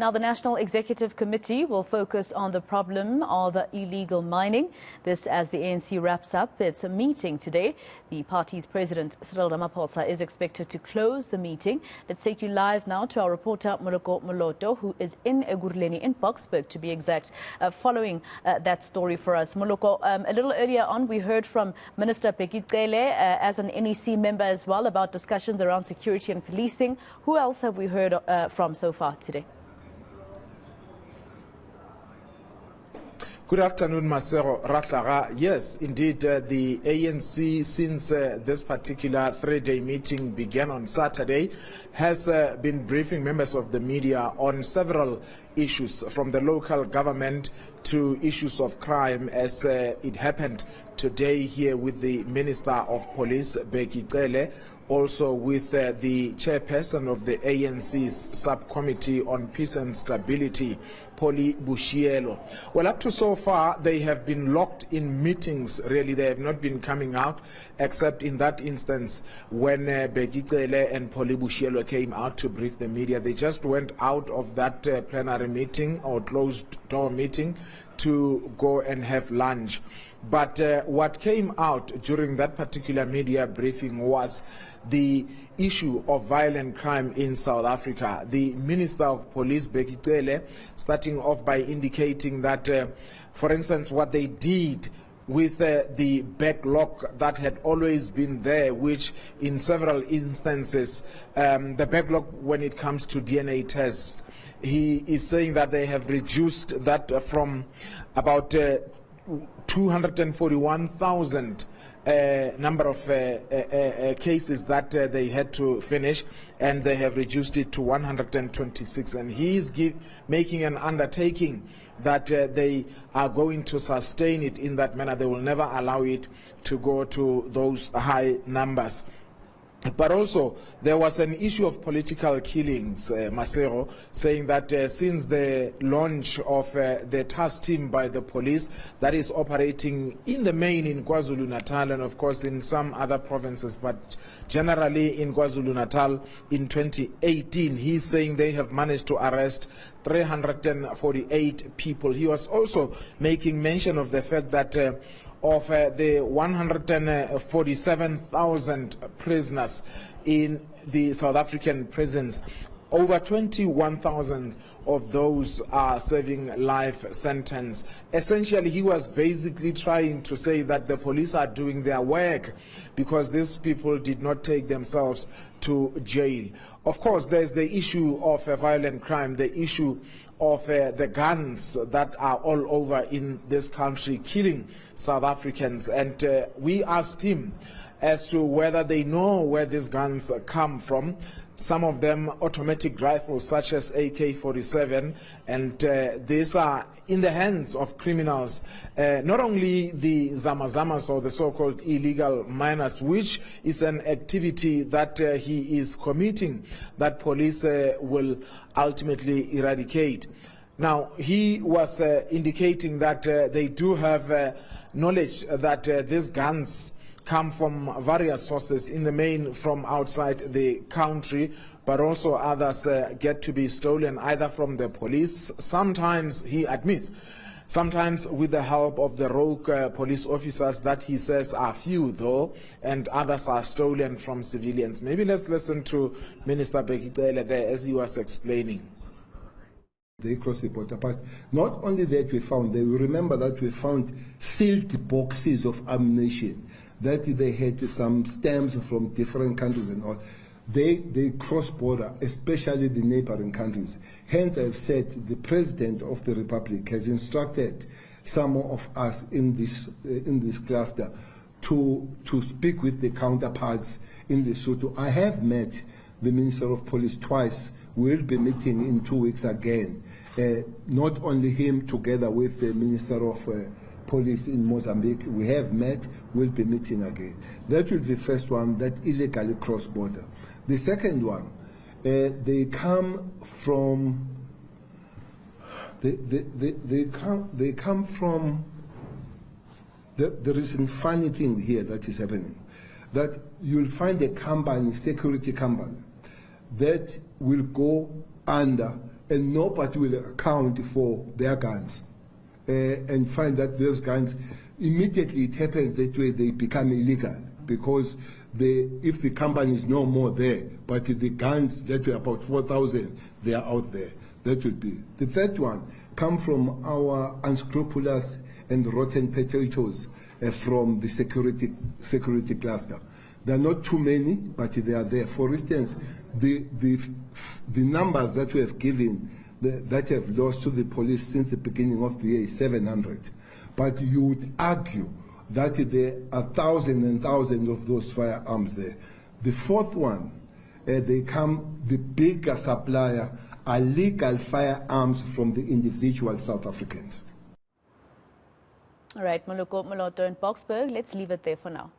Now, the National Executive Committee will focus on the problem of illegal mining. This as the ANC wraps up its meeting today. The party's president, Cyril Ramaphosa, is expected to close the meeting. Let's take you live now to our reporter, Moloko Moloto, who is in Egurleni, in Boksburg, to be exact, following that story for us. Moloko, a little earlier on, we heard from Minister Bekitele as an NEC member as well about discussions around security and policing. Who else have we heard from so far today? Good afternoon, Masero Ratlaga. Yes, indeed, the ANC, since this particular three-day meeting began on Saturday, has been briefing members of the media on several issues, from the local government to issues of crime, as it happened today here with the Minister of Police, Bekitele, also with the chairperson of the ANC's subcommittee on peace and stability, Poli Bushielo. Well, up to so far, they have been locked in meetings, really. They have not been coming out, except in that instance when Bekitele and Poli Bushielo came out to brief the media. They just went out of that plenary meeting or closed-door meeting to go and have lunch. But what came out during that particular media briefing was the issue of violent crime in South Africa. The Minister of Police, Bekitele, starting off by indicating that, for instance, what they did with the backlog that had always been there, which in several instances, the backlog when it comes to DNA tests, he is saying that they have reduced that from about 241,000 number of cases that they had to finish, and they have reduced it to 126. And he is making an undertaking that they are going to sustain it in that manner. They will never allow it to go to those high numbers. But also, there was an issue of political killings, Masero, saying that since the launch of the task team by the police that is operating in the main in KwaZulu-Natal and, of course, in some other provinces, but generally in KwaZulu-Natal in 2018, he's saying they have managed to arrest 348 people. He was also making mention of the fact that of the 147,000 prisoners in the South African prisons, over 21,000 of those are serving life sentence. Essentially, he was basically trying to say that the police are doing their work because these people did not take themselves to jail. Of course, there's the issue of violent crime, the issue of the guns that are all over in this country, killing South Africans. And we asked him as to whether they know where these guns come from. Some of them automatic rifles such as AK-47, and these are in the hands of criminals, not only the Zamazamas or the so-called illegal miners, which is an activity that he is committing that police will ultimately eradicate. Now, he was indicating that they do have knowledge that these guns come from various sources, in the main from outside the country, but also others get to be stolen either from the police, sometimes, he admits, sometimes with the help of the rogue police officers that he says are few though, and others are stolen from civilians. Maybe let's listen to Minister Bekitele there as he was explaining. They crossed the border, but not only that we found, they will remember that we found sealed boxes of ammunition, that they had some stamps from different countries and all. They cross border, especially the neighboring countries. Hence, I've said the President of the Republic has instructed some of us in this cluster to speak with the counterparts in Lesotho. I have met the Minister of Police twice. We'll be meeting in 2 weeks again. Not only him, together with the Minister of Police in Mozambique, we have met, we'll be meeting again. That will be the first one, that illegally cross border. The second one, they come from, there is a funny thing here that is happening, that you'll find a company, security company, that will go under and nobody will account for their guns, and find that those guns, immediately it happens that way they become illegal, because if the company is no more there, but the guns that were about 4,000, they are out there. That would be. The third one come from our unscrupulous and rotten potatoes from the security cluster. There are not too many, but they are there. For instance, the numbers that we have given that have lost to the police since the beginning of the year is 700. But you would argue that there are thousands and thousands of those firearms there. The fourth one, the bigger supplier are legal firearms from the individual South Africans. All right, Moloko Moloto in Boksburg. Let's leave it there for now.